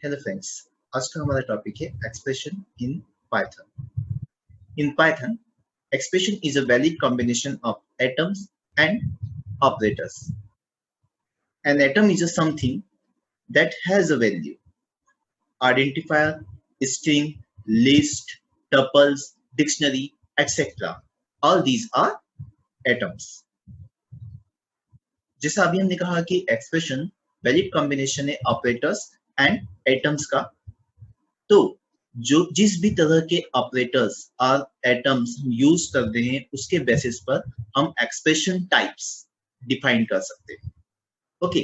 Hello friends, आज का हमारा टॉपिक है expression in Python. In Python, expression is a valid combination of atoms and operators. An atom is a something that has a value. Identifier, string, list, tuples, dictionary, etc. All these are atoms. जैसा अभी हमने कहा कि expression valid combination है operators and atoms का, तो जो जिस भी तरह के ऑपरेटर्स और एटम्स हम यूज कर रहे हैं उसके बेसिस पर हम एक्सप्रेशन टाइप्स डिफाइन कर सकते हैं। ओके,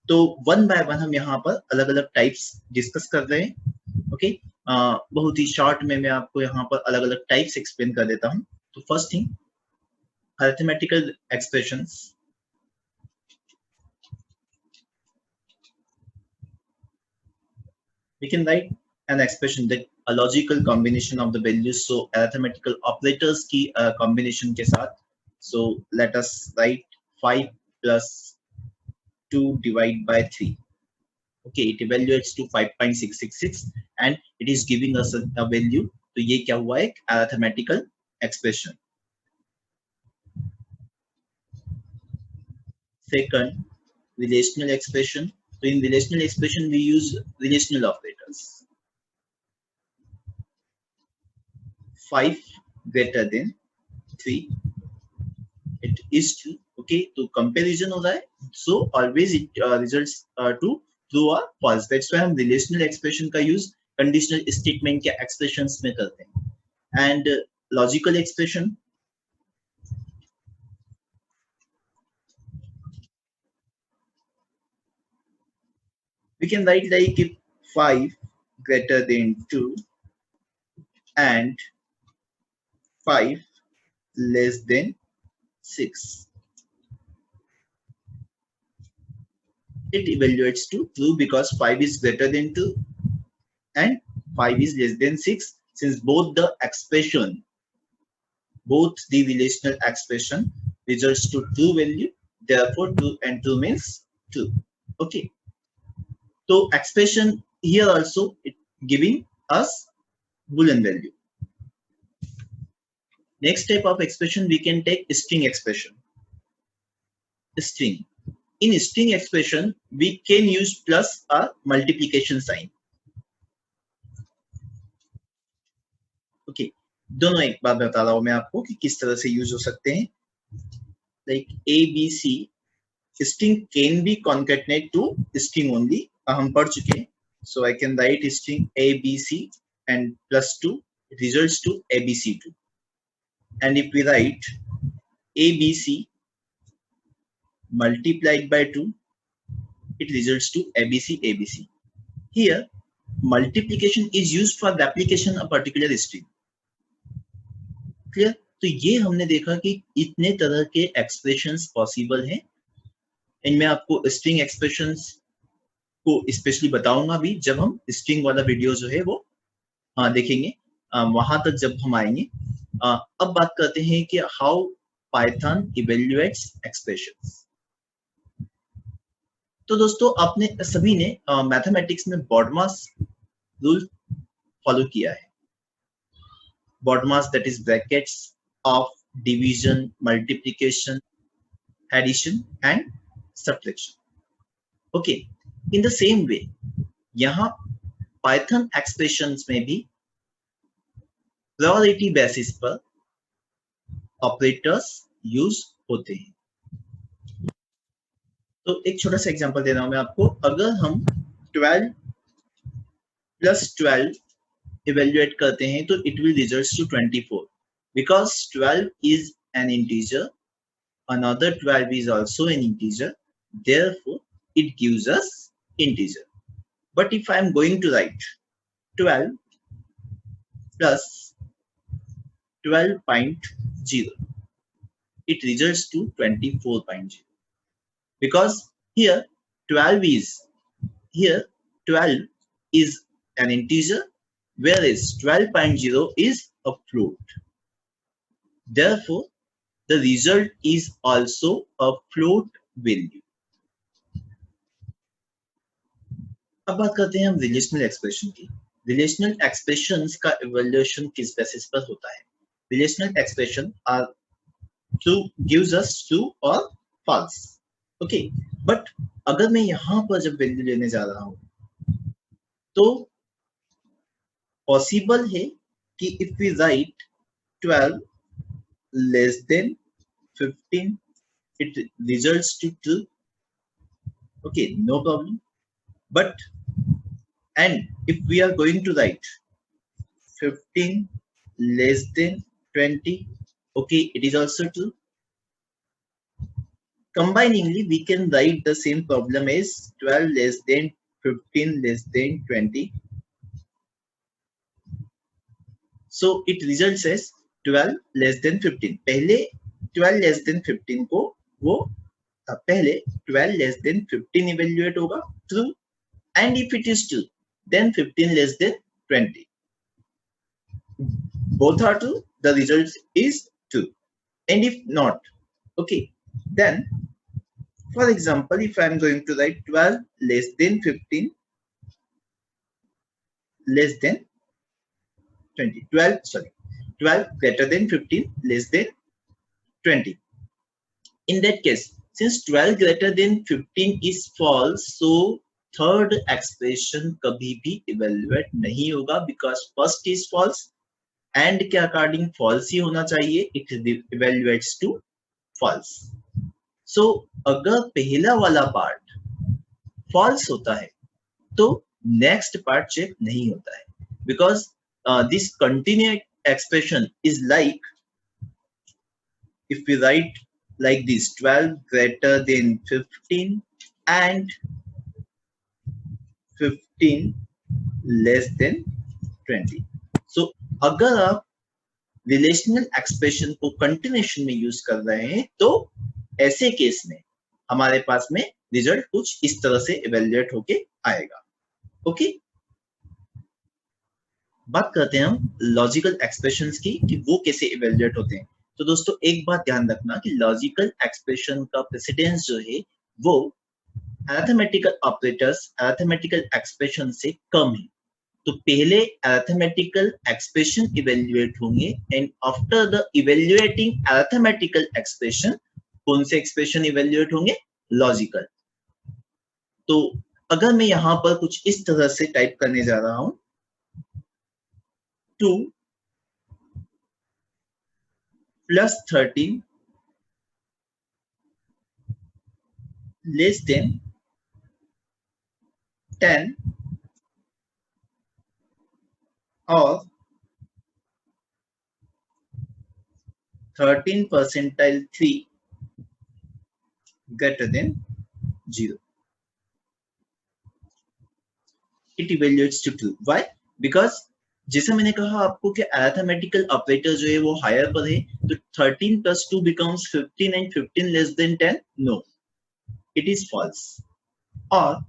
तो वन बाय वन हम यहाँ पर अलग अलग टाइप्स डिस्कस कर रहे हैं। ओके, बहुत ही शॉर्ट में मैं आपको यहाँ पर अलग अलग टाइप्स एक्सप्लेन कर देता हूँ। तो first thing, arithmetical expressions. We can write an expression that a logical combination of the values, so arithmetical operators की combination के साथ. So let us write 5 plus 2 divided by 3. Okay, it evaluates to 5.666 and it is giving us a value. तो ये क्या हुआ, एक arithmetical expression. Second, relational expression. So in relational expression we use relational operators. 5 greater than 3, it is 2. Okay, तो comparison हो रहा है, so always it results to true or false. That's why हम relational expression का use conditional statement के expressions में करते हैं. And logical expression, we can write like if 5 greater than 2 and 5 less than 6. It evaluates to true because 5 is greater than 2 and 5 is less than 6. Since both the relational expression results to true value, therefore 2 and 2 means 2. Okay, so expression here also it giving us boolean value. Next type of expression we can take string expression. String, in string expression we can use plus or multiplication sign. Okay, दोनों एक बार बता रहा हूं मैं आपको कि किस तरह से यूज हो सकते हैं. Like ABC, string can be concatenate to string only. हम पढ़ चुके हैं. So I can write string ABC and plus 2 results to ABC2. And if we write ABC multiplied by 2, it results to ABC. Here multiplication is used for the application of particular string. Clear? तो ये हमने देखा कि इतने तरह के expressions possible हैं. इनमें आपको स्ट्रिंग एक्सप्रेशंस को स्पेशली बताऊंगा भी जब हम स्ट्रिंग वाला वीडियो जो है वो देखेंगे. वहां तक जब हम आएंगे, अब बात करते हैं कि हाउ पाइथन इवेल्युएट्स एक्सप्रेशंस. तो दोस्तों आपने सभी ने मैथमेटिक्स में BODMAS रूल फॉलो किया है. BODMAS, that is brackets of division, multiplication, addition and subtraction. Okay, in the same way यहाँ पाइथन एक्सप्रेशंस में भी प्रोबेबिलिटी बेसिस पर ऑपरेटर्स यूज होते हैं. तो एक छोटा सा एग्जांपल दे रहा हूं मैं आपको. अगर हम 12 plus 12 इवेल्युएट करते हैं तो it will results to 24. Because 12 is an integer, another 12 is also an integer, therefore it gives us integer. But if I am going to write 12 plus 12.0, it results to 24.0. Because here 12 is an integer, whereas 12.0 is a float. Therefore, the result is also a float value. अब बात करते हैं हम relational expression की। Relational expressions का evaluation किस basis पर होता है? Relational expression are true, gives us true और फॉल्स। ओके, बट अगर मैं यहाँ पर जब वैल्यू लेने जा रहा हूँ तो पॉसिबल है कि if we write 12 less than 15 it results to true. Okay, no problem. But and if we are going to write 15 less than 20, okay, it is also true. Combiningly, we can write the same problem as 12 less than 15 less than 20. So it results as 12 less than 15. पहले 12 less than 15 को वो पहले 12 less than 15 evaluate होगा true, and if it is true then 15 less than 20. Both are true, the result is true. And if not, okay, then for example, if I am going to write 12 less than 15 less than 20, 12 greater than 15 less than 20. In that case, since 12 greater than 15 is false, so third expression कभी भी evaluate नहीं होगा because first is false and के according false ही होना चाहिए, it evaluates to false. So अगर पहला वाला पार्ट false होता है तो नेक्स्ट पार्ट चेक नहीं होता है, because this continued expression is like if we write like this 12 greater than 15 and 15 less than 20. So अगर आप रिलेशनल एक्सप्रेशन को कंटिन्यूएशन में यूज कर रहे हैं तो ऐसे केस में हमारे पास में रिजल्ट कुछ इस तरह से इवेल्युएट होके आएगा। ओके, बात करते हैं हम लॉजिकल एक्सप्रेशंस की कि वो कैसे इवेल्युएट होते हैं। तो दोस्तों एक बात ध्यान रखना कि लॉजिकल एक्सप्रेशन का प्रेसिडेंस जो है वो अरिथमेटिकल ऑपरेटर्स अरिथमेटिकल एक्सप्रेशन से कम है। तो पहले अरिथमेटिकल एक्सप्रेशन इवेल्युएट होंगे and after the evaluating arithmetical expression कौन से एक्सप्रेशन इवेल्युएट होंगे? लॉजिकल। तो अगर मैं यहां पर कुछ इस तरह से टाइप करने जा रहा हूं 2 plus 13 less than 10 or 13 percentile 3 greater than 0. It evaluates to true. Why? Because जैसे मैंने कहा आपको कि अरिथमेटिकल ऑपरेटर जो है वो हायर पर है, तो 13 plus 2 becomes 15 and 15 less than 10. No, it is false. Or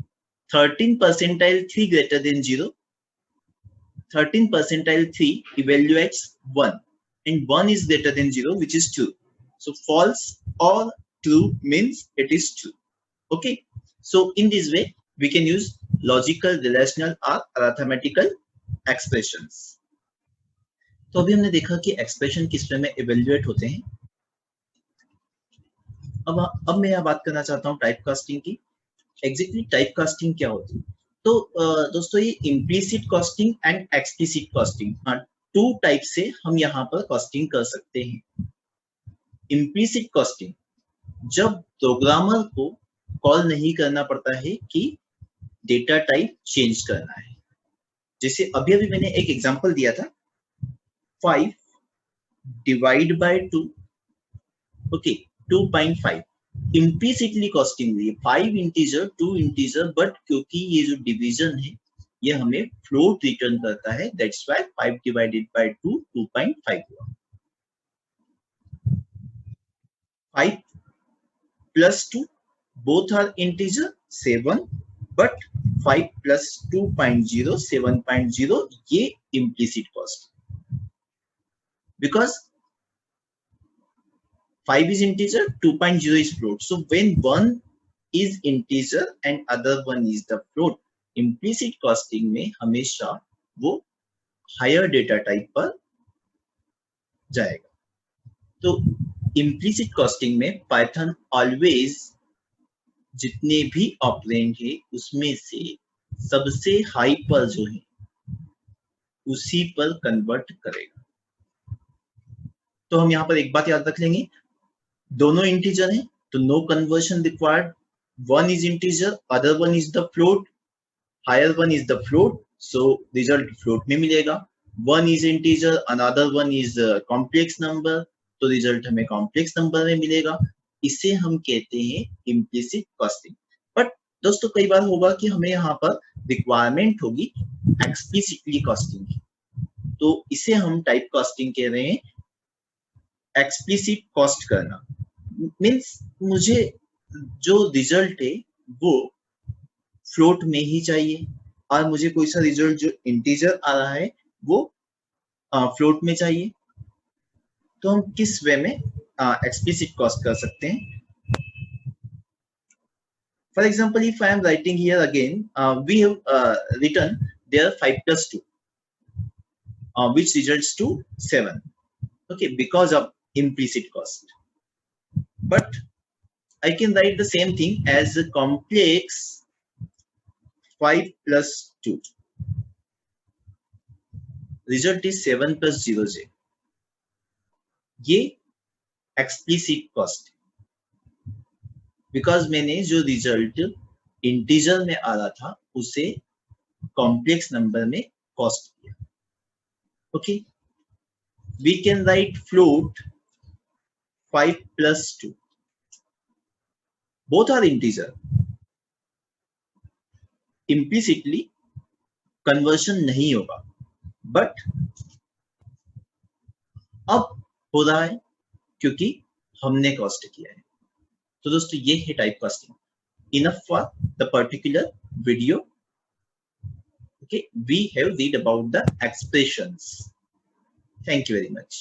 13 percentile 3 greater than 0. 13 percentile 3 evaluates 1 and 1 is greater than 0, which is true. So false or true means it is true. Okay, so in this way we can use logical, relational or arithmetical expressions. तो अभी हमने देखा कि expression किस वे में evaluate होते हैं। अब मैं यहाँ बात करना चाहता हूँ टाइप कास्टिंग की। एग्जैक्टली टाइप कास्टिंग क्या होती है? तो दोस्तों ये implicit casting and explicit casting two type से हम यहाँ पर कॉस्टिंग कर सकते हैं। इम्प्लिसिट कॉस्टिंग जब प्रोग्रामर को कॉल नहीं करना पड़ता है कि डेटा टाइप चेंज करना है। जैसे अभी अभी मैंने एक एग्जांपल दिया था 5 divide by 2, okay 2.5 implicitly costing हुई है 5 इंटीजर 2 इंटीजर, बट क्योंकि ये जो डिवीजन है ये हमें फ्लोट रिटर्न करता है, दैट्स व्हाई 5 डिवाइडेड बाय 2 2.5 हुआ। 5 plus 2 both are integer 7, but 5 plus 2.0 7.0 ये implicit cost, because 5 is integer 2.0 is float, so when one is integer and other one is the float, implicit costing में हमेशा वो hire data type पर जाएगा। तो implicit costing में Python always जितने भी ऑपरेंड है उसमें से सबसे हाई पर जो है उसी पर कन्वर्ट करेगा। तो हम यहाँ पर एक बात याद रख लेंगे, दोनों इंटीजर हैं तो no conversion required, one is integer other one is the float, higher one is the float so result float में मिलेगा, one is integer another one is complex number तो रिजल्ट हमें कॉम्प्लेक्स नंबर में मिलेगा। इसे हम कहते हैं इम्प्लिसिट कॉस्टिंग। बट दोस्तों कई बार होगा कि हमें यहाँ पर रिक्वायरमेंट होगी एक्सप्लिसिटली कॉस्टिंग की, तो इसे हम टाइप कॉस्टिंग कह रहे हैं। एक्सप्लिसिट कॉस्ट करना मीन्स मुझे जो रिजल्ट है वो फ्लोट में ही चाहिए और मुझे कोई सा रिजल्ट जो इंटीजर आ रहा है वो फ्लोट में चाहिए। तो हम किस वे में एक्सप्लिसिट कॉस्ट कर सकते हैं? For example, if I am writing here again, we have written there 5 plus 2, which results to 7. Okay, because of implicit cost. But I can write the same thing as a complex 5 plus 2. Result is 7 plus 0j. ये explicit cost because मैंने जो result integer में आ रहा था उसे complex number में cast किया। Okay, we can write float 5 plus 2, both are integer, implicitly conversion नहीं होगा बट अब हो रहा है क्योंकि हमने कॉस्ट किया है। तो दोस्तों ये है type casting. Enough for the particular video. Okay, we have read about the expressions. Thank you very much.